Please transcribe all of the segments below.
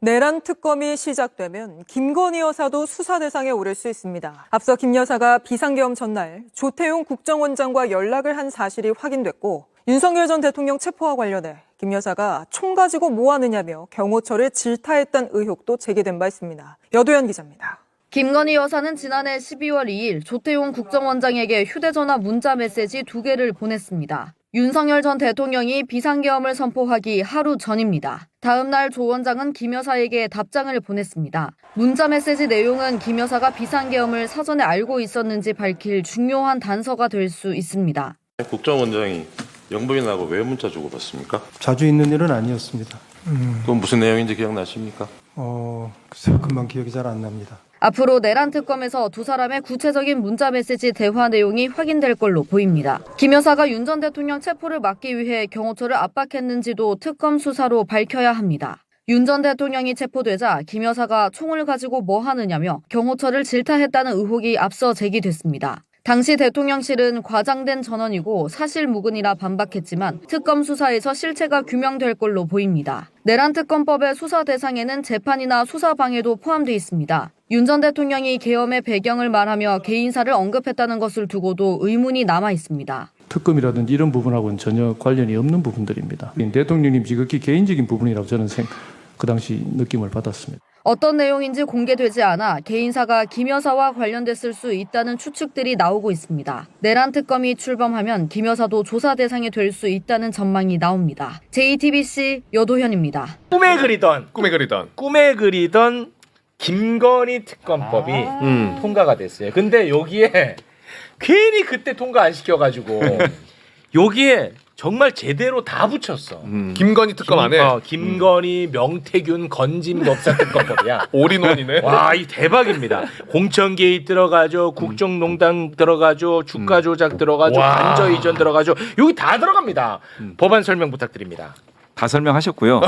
내란 특검이 시작되면 김건희 여사도 수사 대상에 오를 수 있습니다. 앞서 김 여사가 비상계엄 전날 조태용 국정원장과 연락을 한 사실이 확인됐고 윤석열 전 대통령 체포와 관련해 김 여사가 총 가지고 뭐 하느냐며 경호처를 질타했다는 의혹도 제기된 바 있습니다. 여도현 기자입니다. 김건희 여사는 지난해 12월 2일 조태용 국정원장에게 휴대전화 문자 메시지 2개를 보냈습니다. 윤석열 전 대통령이 비상계엄을 선포하기 하루 전입니다. 다음 날 조 원장은 김 여사에게 답장을 보냈습니다. 문자 메시지 내용은 김 여사가 비상계엄을 사전에 알고 있었는지 밝힐 중요한 단서가 될 수 있습니다. 국정원장이 영부인하고 왜 문자 주고받습니까? 자주 있는 일은 아니었습니다. 그건 무슨 내용인지 기억나십니까? 글쎄요, 금방 기억이 잘 안 납니다. 앞으로 내란 특검에서 두 사람의 구체적인 문자 메시지 대화 내용이 확인될 걸로 보입니다. 김 여사가 윤 전 대통령 체포를 막기 위해 경호처를 압박했는지도 특검 수사로 밝혀야 합니다. 윤 전 대통령이 체포되자 김 여사가 총을 가지고 뭐 하느냐며 경호처를 질타했다는 의혹이 앞서 제기됐습니다. 당시 대통령실은 과장된 전언이고 사실무근이라 반박했지만 특검 수사에서 실체가 규명될 걸로 보입니다. 내란특검법의 수사 대상에는 재판이나 수사방해도 포함돼 있습니다. 윤 전 대통령이 계엄의 배경을 말하며 개인사를 언급했다는 것을 두고도 의문이 남아 있습니다. 특검이라든지 이런 부분하고는 전혀 관련이 없는 부분들입니다. 대통령님 지극히 개인적인 부분이라고 저는 그 당시 느낌을 받았습니다. 어떤 내용인지 공개되지 않아 개인사가 김 여사와 관련됐을 수 있다는 추측들이 나오고 있습니다. 내란 특검이 출범하면 김 여사도 조사 대상이 될 수 있다는 전망이 나옵니다. JTBC 여도현입니다. 꿈에 그리던 김건희 특검법이 통과가 됐어요. 근데 여기에 괜히 그때 통과 안 시켜가지고 여기에 정말 제대로 다 붙였어. 김건희 특검 안에 김건희, 명태균, 건진 법사 특검법이야. 올인원이네. 와, 이 대박입니다. 공천 개입 들어가죠, 국정농단 들어가죠, 주가 조작 들어가죠, 관저 이전 들어가죠. 여기 다 들어갑니다. 법안 설명 부탁드립니다. 다 설명하셨고요.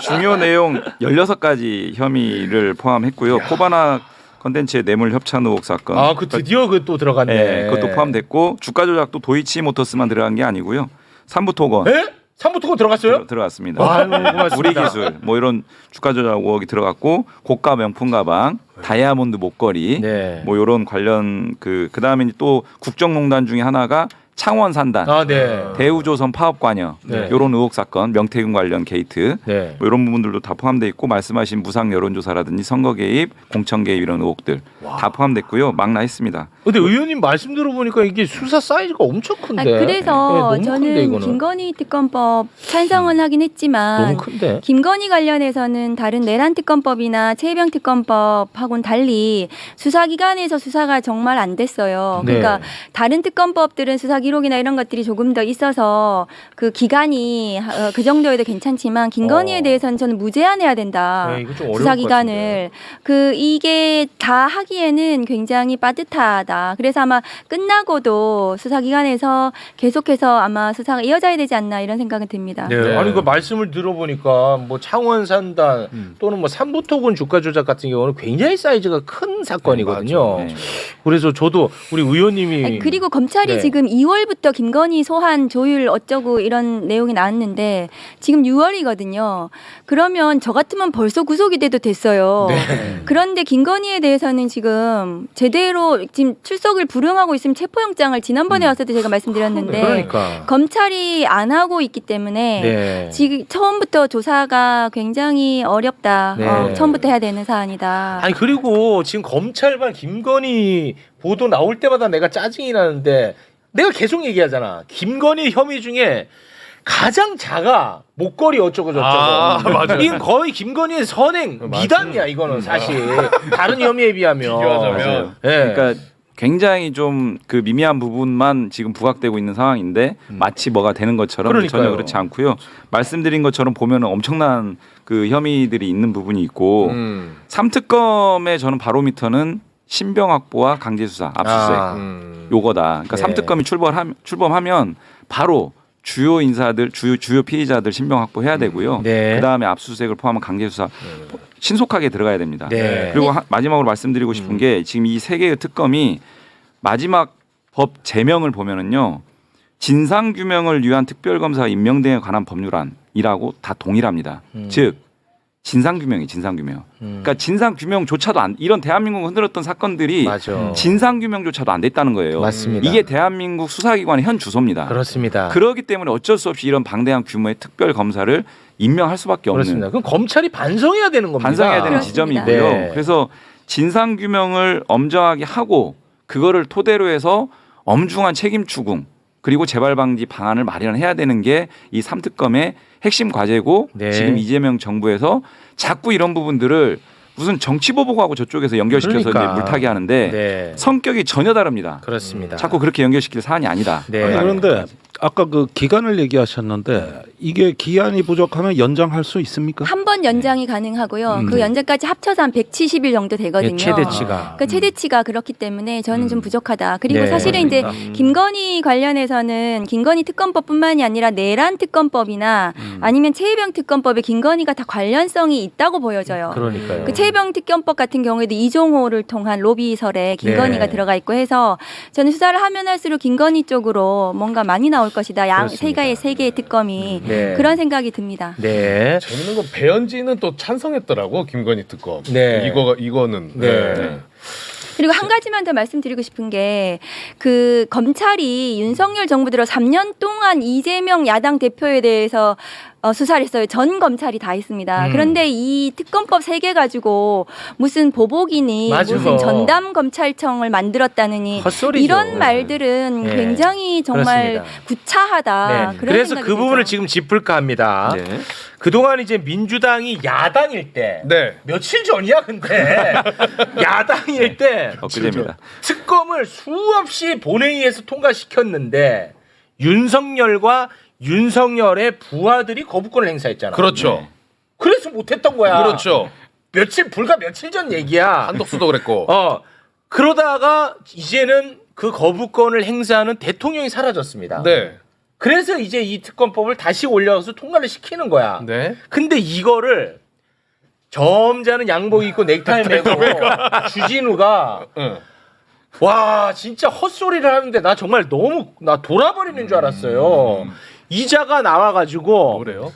중요 내용 16가지 혐의를 포함했고요. 코바나 컨텐츠의 뇌물 협찬 의혹 사건. 그 드디어 그 또 들어갔네. 네, 그것도 포함됐고 주가 조작도 도이치모터스만 들어간 게 아니고요. 삼부토건. 에? 삼부토건 들어갔어요? 들어갔습니다. 아유, 고맙습니다. 우리 기술 뭐 이런 주가 조작 의혹이 들어갔고 고가 명품 가방, 다이아몬드 목걸이, 네. 뭐 이런 관련 그다음에 또 국정농단 중에 하나가 창원 산단, 네. 대우조선 파업 관여, 네. 이런 의혹 사건, 명태균 관련 게이트, 네. 뭐 이런 부분들도 다 포함되어 있고 말씀하신 무상 여론조사라든지 선거 개입, 공천 개입 이런 의혹들 다 포함됐고요. 망라했습니다. 근데 의원님 말씀 들어보니까 이게 수사 사이즈가 엄청 큰데. 그래서 네, 저는 큰데, 이거는. 김건희 특검법 찬성은 하긴 했지만 너무 큰데. 김건희 관련해서는 다른 내란 특검법이나 최혜병 특검법하고는 달리 수사기관에서 수사가 정말 안 됐어요. 네. 그러니까 다른 특검법들은 수사 기록이나 이런 것들이 조금 더 있어서 그 기간이 그 정도에도 괜찮지만 김건희에 대해서는 저는 무제한해야 된다. 네, 이거 좀 어려울 수사기간을 이게 다 하기에는 굉장히 빠듯하다. 그래서 아마 끝나고도 수사기관에서 계속해서 아마 수사가 이어져야 되지 않나 이런 생각은 듭니다. 네. 아니 그 말씀을 들어보니까 뭐 창원 산단 또는 뭐 삼부토군 주가 조작 같은 경우는 굉장히 사이즈가 큰 사건이거든요. 네. 그래서 저도 우리 의원님이 그리고 검찰이 지금 2월부터 김건희 소환 조율 어쩌고 이런 내용이 나왔는데 지금 6월이거든요. 그러면 저 같으면 벌써 구속이 돼도 됐어요. 그런데 김건희에 대해서는 지금 제대로 지금 출석을 불응하고 있으면 체포영장을 지난번에 왔을 때 제가 말씀드렸는데 그러니까. 검찰이 안 하고 있기 때문에 네. 지금 처음부터 조사가 굉장히 어렵다. 네. 처음부터 해야 되는 사안이다. 아니 그리고 지금 검찰반 김건희 보도 나올 때마다 내가 짜증이 나는데 내가 계속 얘기하잖아. 김건희 혐의 중에 가장 작아. 목걸이 어쩌고 저쩌고. 맞아요. 이건 거의 김건희의 선행 미담이야 이거는 사실. 다른 혐의에 비하면. 비교하자면. 네. 그러니까 굉장히 좀 그 미미한 부분만 지금 부각되고 있는 상황인데 마치 뭐가 되는 것처럼 그러니까요. 전혀 그렇지 않고요. 말씀드린 것처럼 보면은 엄청난 그 혐의들이 있는 부분이 있고 삼특검의 저는 바로미터는 신병 확보와 강제 수사, 압수수색 요거다. 그러니까 네. 삼특검이 출범하면 바로 주요 인사들, 주요 피의자들 신병 확보해야 되고요. 네. 그다음에 압수수색을 포함한 강제 수사 신속하게 들어가야 됩니다. 네. 그리고 마지막으로 말씀드리고 싶은 게 지금 이 세 개의 특검이 마지막 법 제명을 보면은요. 진상 규명을 위한 특별검사 임명 등에 관한 법률안이라고 다 동일합니다. 즉 진상규명이 진상규명. 그러니까 진상규명조차도 이런 대한민국을 흔들었던 사건들이 맞아. 진상규명조차도 안 됐다는 거예요. 맞습니다. 이게 대한민국 수사기관의 현 주소입니다. 그렇습니다. 그렇기 때문에 어쩔 수 없이 이런 방대한 규모의 특별 검사를 임명할 수밖에 없는 그렇습니다. 그럼 검찰이 반성해야 되는 겁니다. 반성해야 되는 그렇습니다. 지점이고요. 네. 그래서 진상규명을 엄정하게 하고 그거를 토대로 해서 엄중한 책임 추궁 그리고 재발 방지 방안을 마련해야 되는 게 이 3특검의 핵심 과제고 네. 지금 이재명 정부에서 자꾸 이런 부분들을 무슨 정치보복하고 저쪽에서 연결시켜서 그러니까. 이제 물타기 하는데 네. 성격이 전혀 다릅니다. 그렇습니다. 자꾸 그렇게 연결시킬 사안이 아니다. 네. 아니, 그런데 아까 그 기간을 얘기하셨는데 이게 기한이 부족하면 연장할 수 있습니까? 한 번 연장이 가능하고요. 그 연장까지 합쳐서 한 170일 정도 되거든요. 예, 최대치가. 그 최대치가 그렇기 때문에 저는 좀 부족하다. 그리고 네, 사실은 이제 맞습니다. 김건희 관련해서는 김건희 특검법뿐만이 아니라 내란 특검법이나 아니면 최혜병 특검법에 김건희가 다 관련성이 있다고 보여져요. 그러니까요. 그 최혜병 특검법 같은 경우에도 이종호를 통한 로비설에 김건희가 네. 들어가 있고 해서 저는 수사를 하면 할수록 김건희 쪽으로 뭔가 많이 나올 것이다. 그렇습니다. 세 개의 특검이 네. 그런 생각이 듭니다. 네. 재밌는 건 배현진은 또 찬성했더라고 김건희 특검. 네. 이거는. 네. 그리고 한 가지만 더 말씀드리고 싶은 게 그 검찰이 윤석열 정부 들어 3년 동안 이재명 야당 대표에 대해서 수사를 했어요. 전 검찰이 다 했습니다. 그런데 이 특검법 3개 가지고 무슨 보복이니 맞아. 무슨 전담 검찰청을 만들었다느니 헛소리죠. 이런 말들은 네. 굉장히 정말 그렇습니다. 구차하다. 네. 그런 그래서 생각이 그 부분을 들죠. 지금 짚을까 합니다. 네. 그동안 이제 민주당이 야당일 때 네. 며칠 전이야 근데 야당일 때 엊그제입니다. 특검을 수없이 본회의에서 통과시켰는데 윤석열과 윤석열의 부하들이 거부권을 행사했잖아. 그렇죠. 그래서 못했던 거야. 그렇죠. 불과 며칠 전 얘기야. 한덕수도 그랬고. 그러다가 이제는 그 거부권을 행사하는 대통령이 사라졌습니다. 네. 그래서 이제 이 특검법을 다시 올려서 통과를 시키는 거야. 네. 근데 이거를 점잖은 양복 입고 넥타이 메고 주진우가 응. 와 진짜 헛소리를 하는데 나 정말 나 돌아버리는 줄 알았어요. 이자가 나와가지고 그래요?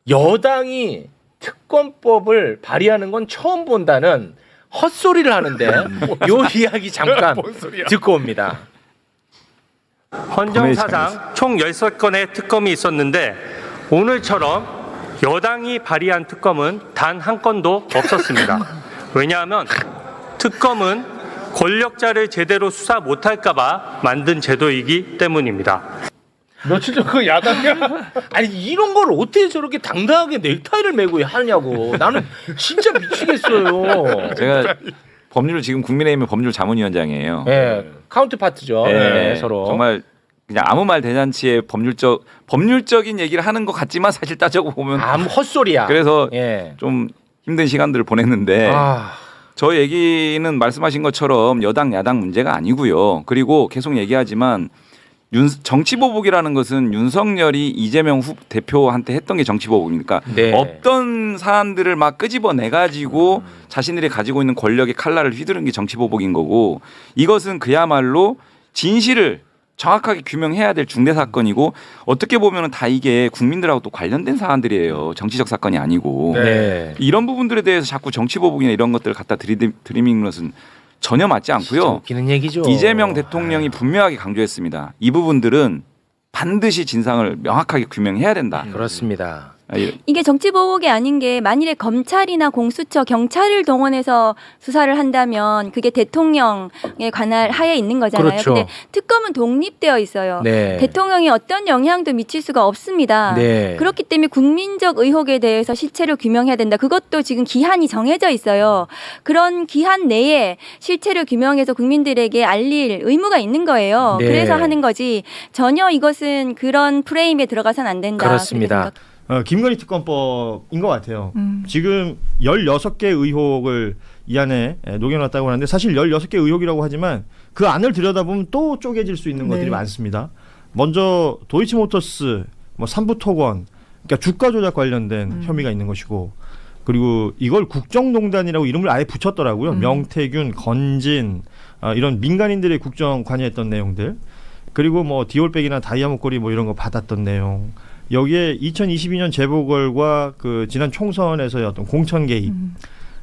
여당이 특검법을 발의하는 건 처음 본다는 헛소리를 하는데 요 이야기 잠깐 뭔 소리야. 듣고 옵니다. 헌정사상 총 16건의 특검이 있었는데 오늘처럼 여당이 발의한 특검은 단 한 건도 없었습니다. 왜냐하면 특검은 권력자를 제대로 수사 못할까 봐 만든 제도이기 때문입니다. 며칠 전 그 야당이야. 아니 이런 걸 어떻게 저렇게 당당하게 넥타이를 메고 하냐고. 나는 진짜 미치겠어요. 제가 법률 지금 국민의힘의 법률 자문위원장이에요. 예, 카운트파트죠. 네, 서로. 정말 그냥 아무 말 대잔치에 법률적인 얘기를 하는 것 같지만 사실 따져고 보면 아무 헛소리야. 그래서 예. 좀 힘든 시간들을 보냈는데 저 얘기는 말씀하신 것처럼 여당 야당 문제가 아니고요. 그리고 계속 얘기하지만 정치보복이라는 것은 윤석열이 이재명 대표한테 했던 게 정치보복이니까 네. 없던 사안들을 막 끄집어내가지고 자신들이 가지고 있는 권력의 칼날을 휘두른 게 정치보복인 거고 이것은 그야말로 진실을 정확하게 규명해야 될 중대 사건이고 어떻게 보면 다 이게 국민들하고 또 관련된 사안들이에요. 정치적 사건이 아니고 네. 이런 부분들에 대해서 자꾸 정치보복이나 이런 것들을 갖다 들이미는 것은 전혀 맞지 않고요. 웃기는 얘기죠. 이재명 대통령이 분명하게 강조했습니다. 이 부분들은 반드시 진상을 명확하게 규명해야 된다. 그렇습니다. 이게 정치보복이 아닌 게 만일에 검찰이나 공수처, 경찰을 동원해서 수사를 한다면 그게 대통령의 관할 하에 있는 거잖아요. 그렇죠. 근데 특검은 독립되어 있어요. 네. 대통령이 어떤 영향도 미칠 수가 없습니다. 네. 그렇기 때문에 국민적 의혹에 대해서 실체를 규명해야 된다. 그것도 지금 기한이 정해져 있어요. 그런 기한 내에 실체를 규명해서 국민들에게 알릴 의무가 있는 거예요. 네. 그래서 하는 거지 전혀 이것은 그런 프레임에 들어가선 안 된다. 그렇습니다. 그렇게 생각- 김건희 특검법인 것 같아요. 지금 16개 의혹을 이 안에 녹여놨다고 하는데 사실 16개 의혹이라고 하지만 그 안을 들여다보면 또 쪼개질 수 있는 것들이 많습니다. 먼저 도이치모터스, 삼부토건, 그러니까 주가 조작 관련된 혐의가 있는 것이고 그리고 이걸 국정농단이라고 이름을 아예 붙였더라고요. 명태균, 건진 이런 민간인들의 국정 관여했던 내용들 그리고 디올백이나 다이아 목걸이 이런 거 받았던 내용 여기에 2022년 재보궐과 그 지난 총선에서의 어떤 공천 개입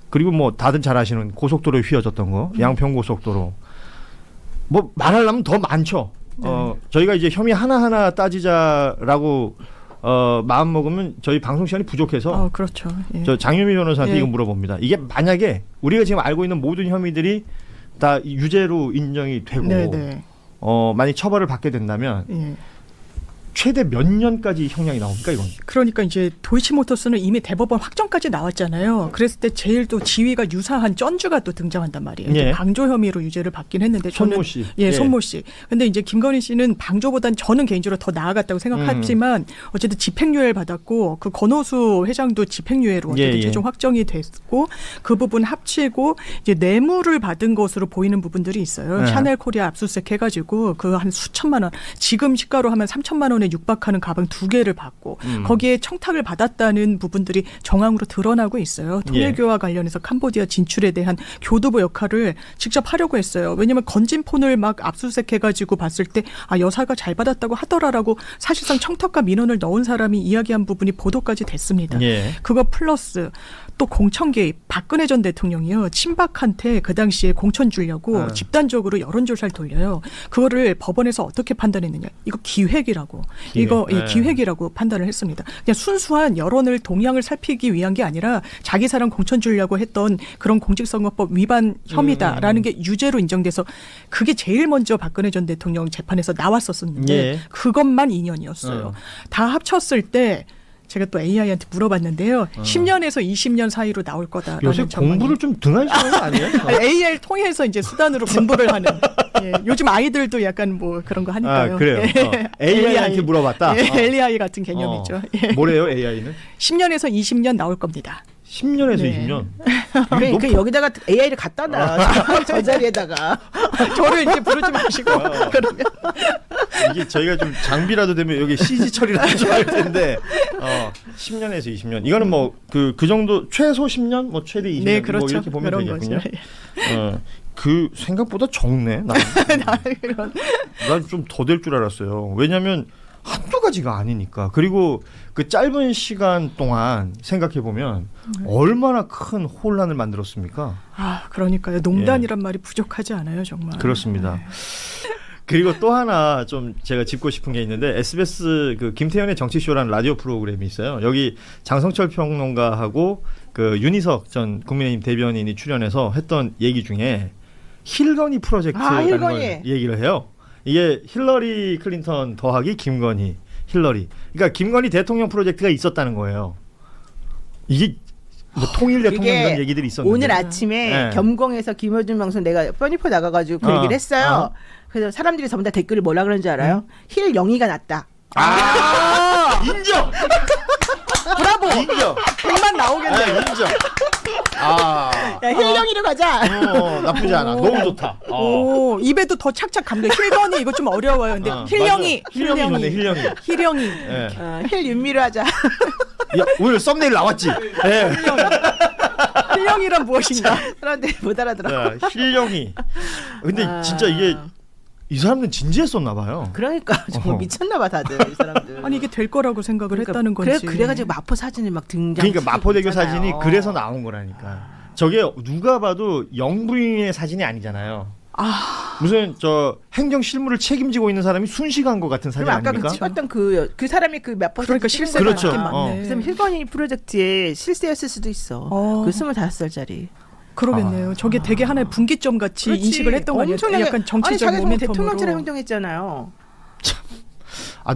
그리고 뭐 다들 잘 아시는 고속도로에 휘어졌던 거, 양평 고속도로 뭐 말하려면 더 많죠. 저희가 이제 혐의 하나하나 따지자라고 마음 먹으면 저희 방송 시간이 부족해서 그렇죠. 예. 저 장유미 변호사한테 예. 이거 물어봅니다. 이게 만약에 우리가 지금 알고 있는 모든 혐의들이 다 유죄로 인정이 되고 네네. 만약 처벌을 받게 된다면 예. 최대 몇 년까지 형량이 나옵니까 이건? 그러니까 이제 도이치모터스는 이미 대법원 확정까지 나왔잖아요. 그랬을 때 제일 또 지위가 유사한 쩐주가 또 등장한단 말이에요. 예. 방조 혐의로 유죄를 받긴 했는데 저는 손모 씨. 예, 손모 씨. 근데 이제 김건희 씨는 방조보단 저는 개인적으로 더 나아갔다고 생각하지만 어쨌든 집행유예를 받았고 그 권오수 회장도 집행유예로 어쨌든 예. 최종 확정이 됐고 그 부분 합치고 이제 뇌물을 받은 것으로 보이는 부분들이 있어요. 예. 샤넬 코리아 압수수색 해가지고 그 한 수천만 원, 지금 시가로 하면 3천만 원에 육박하는 가방 2개를 받고 거기에 청탁을 받았다는 부분들이 정황으로 드러나고 있어요. 통일교와 관련해서 캄보디아 진출에 대한 교두보 역할을 직접 하려고 했어요. 왜냐하면 건진폰을 막 압수수색해가지고 봤을 때 여사가 잘 받았다고 하더라라고 사실상 청탁과 민원을 넣은 사람이 이야기한 부분이 보도까지 됐습니다. 예. 그거 플러스 또 공천 개입, 박근혜 전 대통령이요. 친박한테 그 당시에 공천 주려고 집단적으로 여론조사를 돌려요. 그거를 법원에서 어떻게 판단했느냐. 이거 기획이라고. 이거 기획이라고 판단을 했습니다. 그냥 순수한 여론을 동향을 살피기 위한 게 아니라 자기 사람 공천 주려고 했던 그런 공직선거법 위반 혐의다라는 게 유죄로 인정돼서 그게 제일 먼저 박근혜 전 대통령 재판에서 나왔었는데 예. 그것만 2년이었어요. 다 합쳤을 때 제가 또 AI한테 물어봤는데요. 10년에서 20년 사이로 나올 거다라는 요새 전망이. 공부를 좀 등한시하는 거 아니에요? AI를 통해서 이제 수단으로 공부를 하는. 예, 요즘 아이들도 약간 뭐 그런 거 하니까요. 그래요. AI한테 물어봤다. 예, AI 같은 개념이죠. 예. 뭐래요 AI는? 10년에서 20년 나올 겁니다. 10년에서 네. 20년. 그러니까 여기다가 AI를 갖다 놔. 저 자리에다가. 저를 이제 부르지 마시고 그러면. 이게 저희가 좀 장비라도 되면 여기 CG 처리라도 좀 할 텐데 10년에서 20년. 이거는 뭐 그 정도 최소 10년, 뭐 최대 20년 네, 그렇죠. 뭐 이렇게 보면 그런 되겠군요. 거죠. 그 생각보다 적네. 난 좀 더 될 줄 알았어요. 왜냐하면 한두 가지가 아니니까. 그리고 그 짧은 시간 동안 생각해 보면 얼마나 큰 혼란을 만들었습니까? 그러니까요. 농단이란 말이 부족하지 않아요, 정말. 그렇습니다. 그리고 또 하나 좀 제가 짚고 싶은 게 있는데 SBS 그 김태현의 정치쇼라는 라디오 프로그램이 있어요. 여기 장성철 평론가하고 그 윤희석 전 국민의힘 대변인이 출연해서 했던 얘기 중에 힐건이 프로젝트라는 힐건이. 걸 얘기를 해요. 이게 힐러리 클린턴 더하기 김건희, 힐러리. 그러니까 김건희 대통령 프로젝트가 있었다는 거예요. 이게 뭐 통일 대통령 이런 얘기들이 있었는데 오늘 아침에 네. 겸공에서 김어준 방송 내가 뻔히포 나가가지고 그 얘기를 했어요. 그래서 사람들이 전부 다 댓글을 뭐라 그러는지 알아요? 힐 영희가 낫다. 인정. 브라보. 인정. 100만 나오겠네. 인정. 힐 영희로 가자. 나쁘지 않아. 너무 좋다. 오, 입에도 더 착착 감겨. 힐건이 이거 좀 어려워요. 근데 힐영이, 힐영이 좋네. 힐영이. 힐영이. 예. 힐 윤미로 하자. 야, 오늘 썸네일 나왔지. 예. 힐영이란 무엇인가? 사람들이 못 알아들어. 힐영이. 근데 진짜 이게 이 사람들은 진지했었나 봐요. 그러니까 정말 미쳤나 봐 다들 이 사람들. 아니 이게 될 거라고 생각을 했다는 건지. 그래가지고 마포 사진이 막 등장. 그러니까 마포대교 사진이 그래서 나온 거라니까. 저게 누가 봐도 영부인의 사진이 아니잖아요. 무슨 저 행정 실무를 책임지고 있는 사람이 순식한 것 같은 사진 그럼 아까 아닙니까? 찍었던 그 사람이 그 마포 그러니까 사진 실세가 그렇죠. 맞긴 맞네. 그다음에 힐건이 프로젝트의 실세였을 수도 있어. 그 25살짜리. 그러겠네요. 저게 되게 하나의 분기점 같이 인식을 했던 거 아니에요? 엄청나게. 약간 정치적 아니, 자기 모멘텀으로. 대통령처럼 행동했잖아요.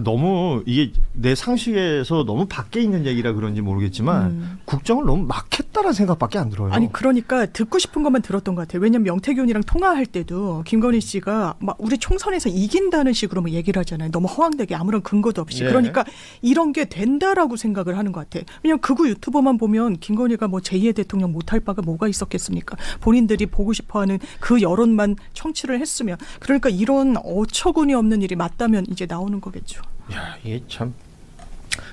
너무 이게 내 상식에서 너무 밖에 있는 얘기라 그런지 모르겠지만 국정을 너무 막 했다라는 생각밖에 안 들어요. 아니 그러니까 듣고 싶은 것만 들었던 것 같아요. 왜냐면 명태균이랑 통화할 때도 김건희 씨가 막 우리 총선에서 이긴다는 식으로 뭐 얘기를 하잖아요. 너무 허황되게 아무런 근거도 없이. 네. 그러니까 이런 게 된다라고 생각을 하는 것 같아요. 왜냐면 극우 유튜버만 보면 김건희가 뭐 제2의 대통령 못할 바가 뭐가 있었겠습니까? 본인들이 보고 싶어하는 그 여론만 청취를 했으면. 그러니까 이런 어처구니 없는 일이 맞다면 이제 나오는 거겠죠. 야, 이게 참.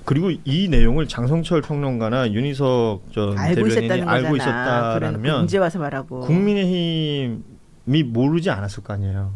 그리고 이 내용을 장성철 평론가나 윤희석 전 알고 대변인이 있었다는 알고 거잖아. 있었다라면 이제 와서 말하고. 국민의힘이 모르지 않았을 거 아니에요.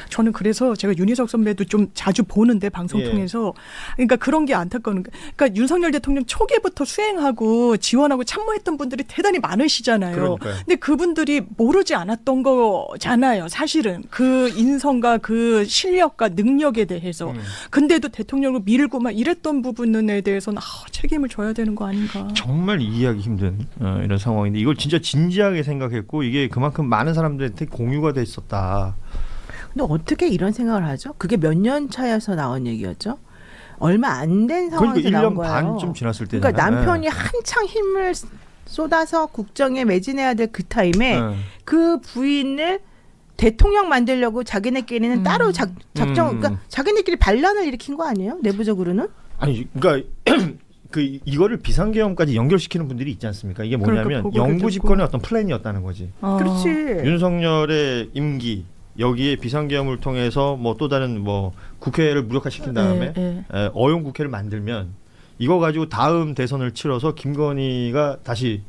저는 그래서 제가 윤희석 선배도 좀 자주 보는데 방송 통해서 그러니까 그런 게 안타까운 그러니까 윤석열 대통령 초기부터 수행하고 지원하고 참모했던 분들이 대단히 많으시잖아요. 그러니까요. 근데 그분들이 모르지 않았던 거잖아요. 사실은 그 인성과 그 실력과 능력에 대해서. 근데도 대통령을 밀고 막 이랬던 부분에 대해서는 책임을 져야 되는 거 아닌가. 정말 이해하기 힘든 이런 상황인데 이걸 진짜 진지하게 생각했고 이게 그만큼 많은 사람들한테 공유가 돼 있었다. 근데 어떻게 이런 생각을 하죠? 그게 몇 년 차여서 나온 얘기였죠? 얼마 안 된 상황에서 그러니까 나온 1년 거예요. 반쯤 지났을 때잖아요. 그러니까 남편이 한창 힘을 쏟아서 국정에 매진해야 될 그 타임에 그 부인을 대통령 만들려고 자기네끼리는 따로 작정, 그러니까 자기네끼리 반란을 일으킨 거 아니에요? 내부적으로는? 아니, 그러니까 이거를 비상계엄까지 연결시키는 분들이 있지 않습니까? 이게 뭐냐면 그러니까 영구 집권의 어떤 플랜이었다는 거지. 그렇지. 윤석열의 임기 여기에 비상계엄을 통해서 뭐 또 다른 뭐 국회를 무력화시킨 다음에 어용 국회를 만들면 이거 가지고 다음 대선을 치러서 김건희가 다시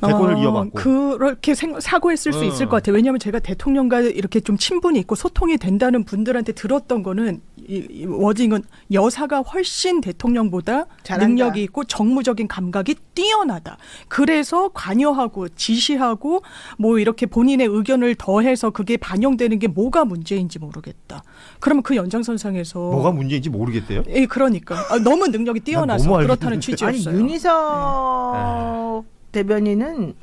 대권을 이어받고 그렇게 사고했을 수 있을 것 같아요. 왜냐하면 제가 대통령과 이렇게 좀 친분이 있고 소통이 된다는 분들한테 들었던 거는 이 워딩은 여사가 훨씬 대통령보다 잘한다. 능력이 있고 정무적인 감각이 뛰어나다. 그래서 관여하고 지시하고 뭐 이렇게 본인의 의견을 더해서 그게 반영되는 게 뭐가 문제인지 모르겠다. 그러면 그 연장선상에서 뭐가 문제인지 모르겠대요. 예, 그러니까 너무 능력이 뛰어나서 너무 그렇다는 아니 취지였어요. 윤희석 대변인은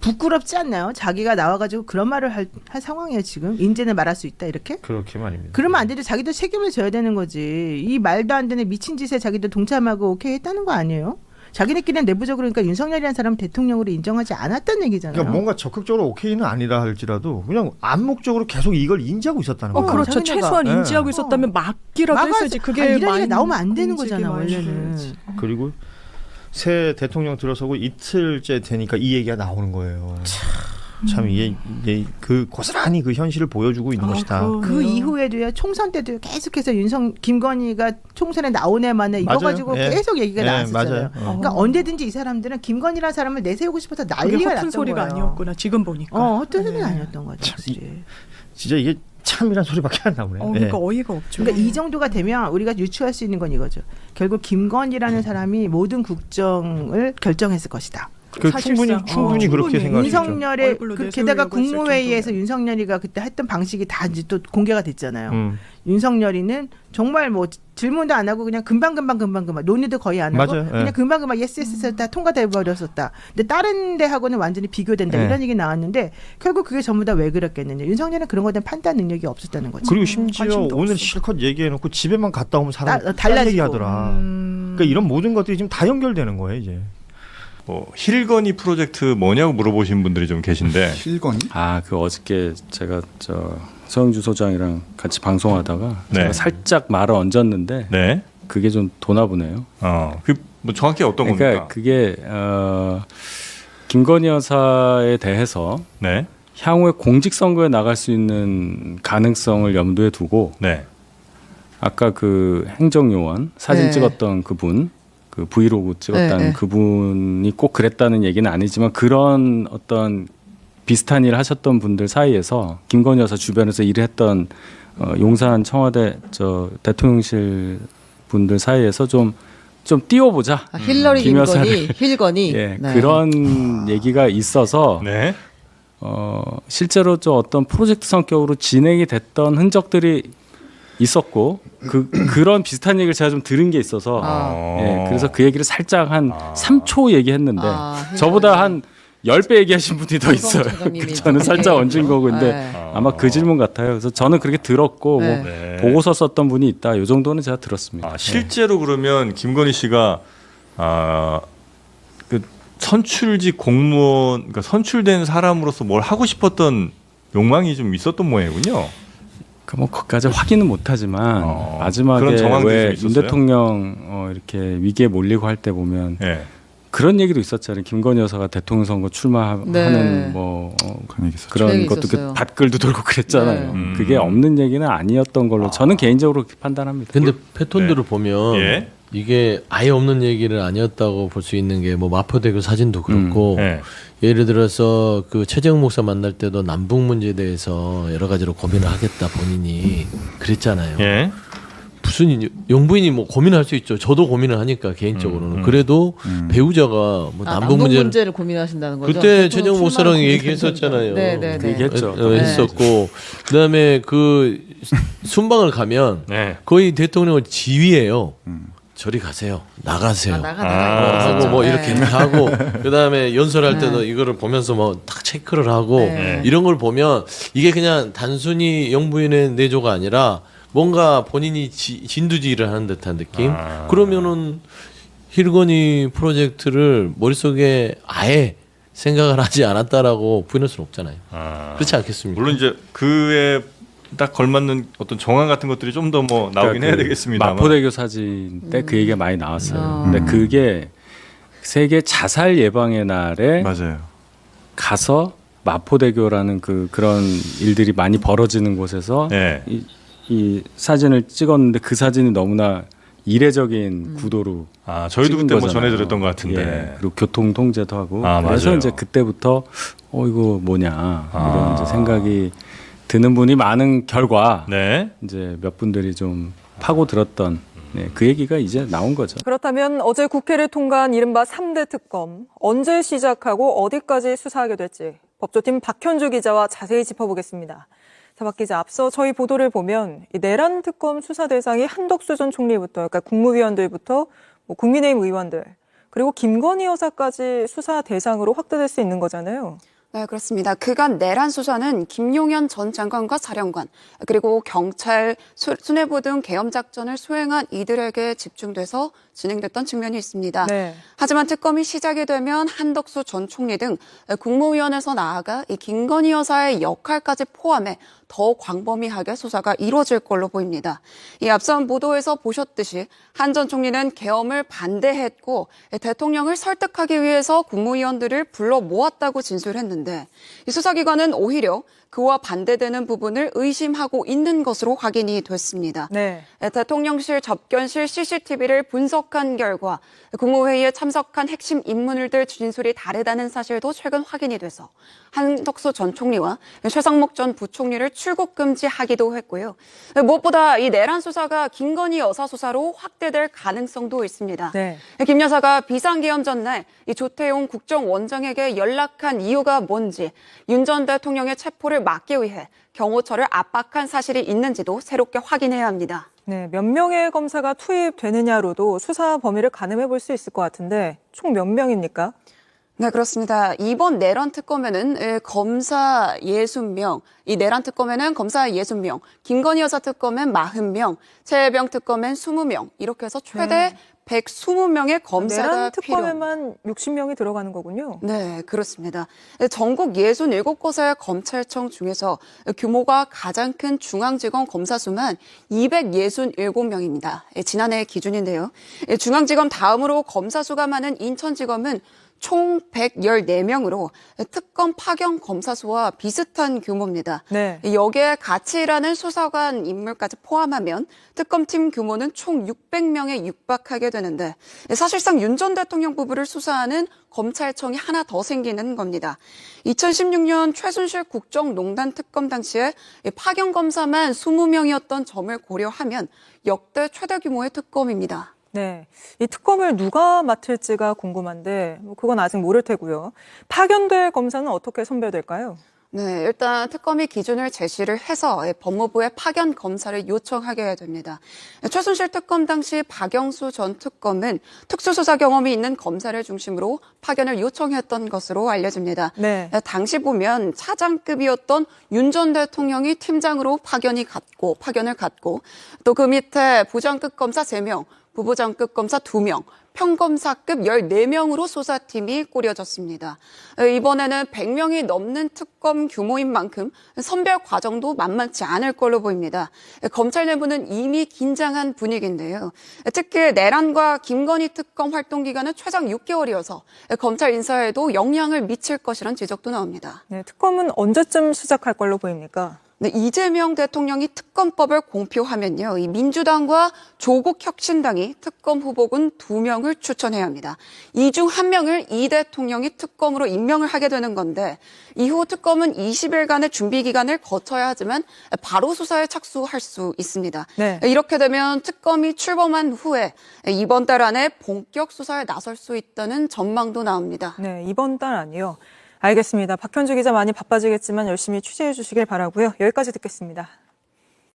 부끄럽지 않나요? 자기가 나와가지고 그런 말을 할 상황이에요 지금. 인제는 말할 수 있다 이렇게? 그렇게 말입니다. 그러면 안 되죠. 자기도 책임을 져야 되는 거지. 이 말도 안 되는 미친 짓에 자기도 동참하고 오케이 했다는 거 아니에요? 자기네끼리는 내부적으로 그러니까 윤석열이라는 사람 대통령으로 인정하지 않았다는 얘기잖아요. 그러니까 뭔가 적극적으로 오케이는 아니라 할지라도 그냥 암묵적으로 계속 이걸 인지하고 있었다는 거예요. 그렇죠. 자기네가. 최소한 인지하고 있었다면 막기라도 했어야지. 그게 이런 얘기가 나오면 안 되는 공직이 거잖아 많이 원래는. 줘야지. 그리고 새 대통령 들어서고 이틀째 되니까 이 얘기가 나오는 거예요. 참 이게 그 고스란히 그 현실을 보여주고 있는 것이다. 그 이후에도요 총선 때도 계속해서 김건희가 총선에 나온 애만에 이거 맞아요. 가지고 계속 얘기가 나왔었잖아요. 맞아요. 그러니까 언제든지 이 사람들은 김건희라는 사람을 내세우고 싶어서 그게 난리가 허튼 났던 소리가 거예요. 아니었구나. 지금 보니까. 허튼 소리가 아니었던 거죠. 확실히. 진짜 이게 참이란 소리밖에 안 나오네. 그러니까 어이가 없죠. 그러니까 이 정도가 되면 우리가 유추할 수 있는 건 이거죠. 결국 김건희라는 사람이 모든 국정을 결정했을 것이다. 그 사실상, 충분히 그렇게 생각할 수 있죠. 윤석열의 얼굴로 게다가 내세우려고 했을 국무회의에서 정도면. 윤석열이가 그때 했던 방식이 다 이제 또 공개가 됐잖아요. 윤석열이는 정말 뭐 질문도 안 하고 그냥 금방 논의도 거의 안 하고 맞아요. 그냥 금방 예스 다 통과돼 버렸었다. 근데 다른 데하고는 완전히 비교된다 이런 얘기 나왔는데 결국 그게 전부 다 왜 그랬겠느냐. 윤석열은 그런 거에 대한 판단 능력이 없었다는 거죠. 그리고 심지어 관심도 오늘 없었어. 실컷 얘기해놓고 집에만 갔다 오면 사람 달라지고. 얘기하더라. 그러니까 이런 모든 것들이 지금 다 연결되는 거예요 이제. 뭐 힐건이 프로젝트 뭐냐고 물어보신 분들이 좀 계신데 실건이? 그 어저께 제가 서영주 소장이랑 같이 방송하다가 제가 살짝 말을 얹었는데 그게 좀 도나보네요. 그 뭐 정확히 어떤 그러니까 겁니까? 그게 김건희 여사에 대해서 향후에 공직선거에 나갈 수 있는 가능성을 염두에 두고 아까 그 행정요원 사진 찍었던 그분 그 브이로그 찍었다는 그분이 꼭 그랬다는 얘기는 아니지만 그런 어떤 비슷한 일을 하셨던 분들 사이에서 김건희 여사 주변에서 일했던 용산 청와대 대통령실 분들 사이에서 좀 띄워보자. 힐러리 김건희, 힐건이 그런 얘기가 있어서 실제로 좀 어떤 프로젝트 성격으로 진행이 됐던 흔적들이 있었고 그런 비슷한 얘기를 제가 좀 들은 게 있어서 그래서 그 얘기를 살짝 한 3초 얘기했는데 저보다 한 10배 얘기하신 분이 더 있어요. 저는 살짝 얹은 거고 근데 아마 그 질문 같아요. 그래서 저는 그렇게 들었고 뭐 보고서 썼던 분이 있다. 이 정도는 제가 들었습니다. 실제로 그러면 김건희 씨가 그 선출직 공무원, 그러니까 선출된 사람으로서 뭘 하고 싶었던 욕망이 좀 있었던 모양이군요. 뭐 그까지 확인은 못하지만 그런 마지막에 정황들이 왜 좀 윤 있었어요? 대통령 이렇게 위기에 몰리고 할 때 보면 그런 얘기도 있었잖아요. 김건희 여사가 대통령 선거 출마하는 그런 것도 그 밭글도 돌고 그랬잖아요. 그게 없는 얘기는 아니었던 걸로 저는 개인적으로 그렇게 판단합니다. 근데 패턴들을 보면 이게 아예 없는 얘기를 아니었다고 볼 수 있는 게 뭐 마포대교 사진도 그렇고 네. 예를 들어서 그 최재형 목사 만날 때도 남북 문제에 대해서 여러 가지로 고민을 하겠다 본인이 그랬잖아요. 예. 무슨 영부인이 뭐 고민할 수 있죠. 저도 고민을 하니까 개인적으로는 그래도 배우자가 뭐 남북 문제를 고민하신다는 거죠. 그때 최재형 목사랑 얘기했었잖아요. 네네네. 그 얘기했죠. 했었고 그다음에 그 순방을 가면 거의 대통령을 지휘해요. 저리 가세요. 나가세요. 하고 뭐 이렇게 하고 그다음에 연설할 때도 이거를 보면서 뭐 딱 체크를 하고 이런 걸 보면 이게 그냥 단순히 영부인의 내조가 아니라 뭔가 본인이 진두지휘를 하는 듯한 느낌. 그러면은 힐건이 프로젝트를 머릿속에 아예 생각을 하지 않았다라고 부인할 수는 없잖아요. 그렇지 않겠습니까? 물론 이제 그에 딱 걸맞는 어떤 정황 같은 것들이 좀 더 뭐 나오긴 해야 되겠습니다만. 마포대교 사진 때 그 얘기가 많이 나왔어요. 근데 그게 세계 자살 예방의 날에 맞아요. 가서 마포대교라는 그런 일들이 많이 벌어지는 곳에서 이 사진을 찍었는데 그 사진이 너무나 이례적인 구도로 저희도 그때 뭐 거잖아요. 전해드렸던 것 같은데. 예, 그리고 교통 통제도 하고 그래서 맞아요. 이제 그때부터 이거 뭐냐 이런 이제 생각이 드는 분이 많은 결과 이제 몇 분들이 좀 파고들었던 그 얘기가 이제 나온 거죠. 그렇다면 어제 국회를 통과한 이른바 3대 특검 언제 시작하고 어디까지 수사하게 될지 법조팀 박현주 기자와 자세히 짚어보겠습니다. 자, 박 기자, 앞서 저희 보도를 보면 이 내란 특검 수사 대상이 한덕수 전 총리부터, 그러니까 국무위원들부터 뭐 국민의힘 의원들, 그리고 김건희 여사까지 수사 대상으로 확대될 수 있는 거잖아요. 네, 그렇습니다. 그간 내란 수사는 김용현 전 장관과 사령관, 그리고 경찰, 수뇌부 등 계엄 작전을 수행한 이들에게 집중돼서 진행됐던 측면이 있습니다. 하지만 특검이 시작이 되면 한덕수 전 총리 등 국무위원에서 나아가 이 김건희 여사의 역할까지 포함해 더 광범위하게 수사가 이루어질 걸로 보입니다. 이 앞선 보도에서 보셨듯이 한 전 총리는 계엄을 반대했고 대통령을 설득하기 위해서 국무위원들을 불러 모았다고 진술했는데 이 수사기관은 오히려 그와 반대되는 부분을 의심하고 있는 것으로 확인이 됐습니다. 대통령실 접견실 CCTV를 분석한 결과 국무회의에 참석한 핵심 인물들 진술이 다르다는 사실도 최근 확인이 돼서 한덕수 전 총리와 최상목 전 부총리를 출국 금지하기도 했고요. 무엇보다 이 내란 수사가 김건희 여사 수사로 확대될 가능성도 있습니다. 김 여사가 비상계엄 전날 이 조태용 국정원장에게 연락한 이유가 뭔지 윤 전 대통령의 체포를 막기 위해 경호처를 압박한 사실이 있는지도 새롭게 확인해야 합니다. 네, 몇 명의 검사가 투입되느냐로도 수사 범위를 가늠해 볼 수 있을 것 같은데 총 몇 명입니까? 네, 그렇습니다. 이번 내란 특검에는 검사 60명, 이 내란 특검에는 검사 60명, 김건희 여사 특검엔 40명, 최혜병 특검엔 20명, 이렇게 해서 최대 120명의 검사가 내란 특검에만 60명이 들어가는 거군요. 네, 그렇습니다. 전국 67곳의 검찰청 중에서 규모가 가장 큰 중앙지검 검사 수만 267명입니다. 지난해 기준인데요. 중앙지검 다음으로 검사 수가 많은 인천지검은 총 114명으로 특검 파견 검사 수와 비슷한 규모입니다. 여기에 같이 일하는 수사관 인물까지 포함하면 특검팀 규모는 총 600명에 육박하게 되는데 사실상 윤 전 대통령 부부를 수사하는 검찰청이 하나 더 생기는 겁니다. 2016년 최순실 국정농단 특검 당시에 파견 검사만 20명이었던 점을 고려하면 역대 최대 규모의 특검입니다. 네, 이 특검을 누가 맡을지가 궁금한데 그건 아직 모를 테고요. 파견될 검사는 어떻게 선별될까요? 네, 일단 특검이 기준을 제시를 해서 법무부에 파견 검사를 요청하게 됩니다. 최순실 특검 당시 박영수 전 특검은 특수수사 경험이 있는 검사를 중심으로 파견을 요청했던 것으로 알려집니다. 당시 보면 차장급이었던 윤 전 대통령이 팀장으로 파견을 갔고 또 그 밑에 부장급 검사 3명, 부부장급 검사 2명, 평검사급 14명으로 수사팀이 꾸려졌습니다. 이번에는 100명이 넘는 특검 규모인 만큼 선별 과정도 만만치 않을 걸로 보입니다. 검찰 내부는 이미 긴장한 분위기인데요. 특히 내란과 김건희 특검 활동 기간은 최장 6개월이어서 검찰 인사에도 영향을 미칠 것이라는 지적도 나옵니다. 네, 특검은 언제쯤 시작할 걸로 보입니까? 네, 이재명 대통령이 특검법을 공표하면요, 이 민주당과 조국혁신당이 특검 후보군 2명을 추천해야 합니다. 이 중 1명을 이 대통령이 특검으로 임명을 하게 되는 건데, 이후 특검은 20일간의 준비 기간을 거쳐야 하지만 바로 수사에 착수할 수 있습니다. 네. 이렇게 되면 특검이 출범한 후에 이번 달 안에 본격 수사에 나설 수 있다는 전망도 나옵니다. 네, 이번 달 아니요. 알겠습니다. 박현주 기자 많이 바빠지겠지만 열심히 취재해 주시길 바라고요. 여기까지 듣겠습니다.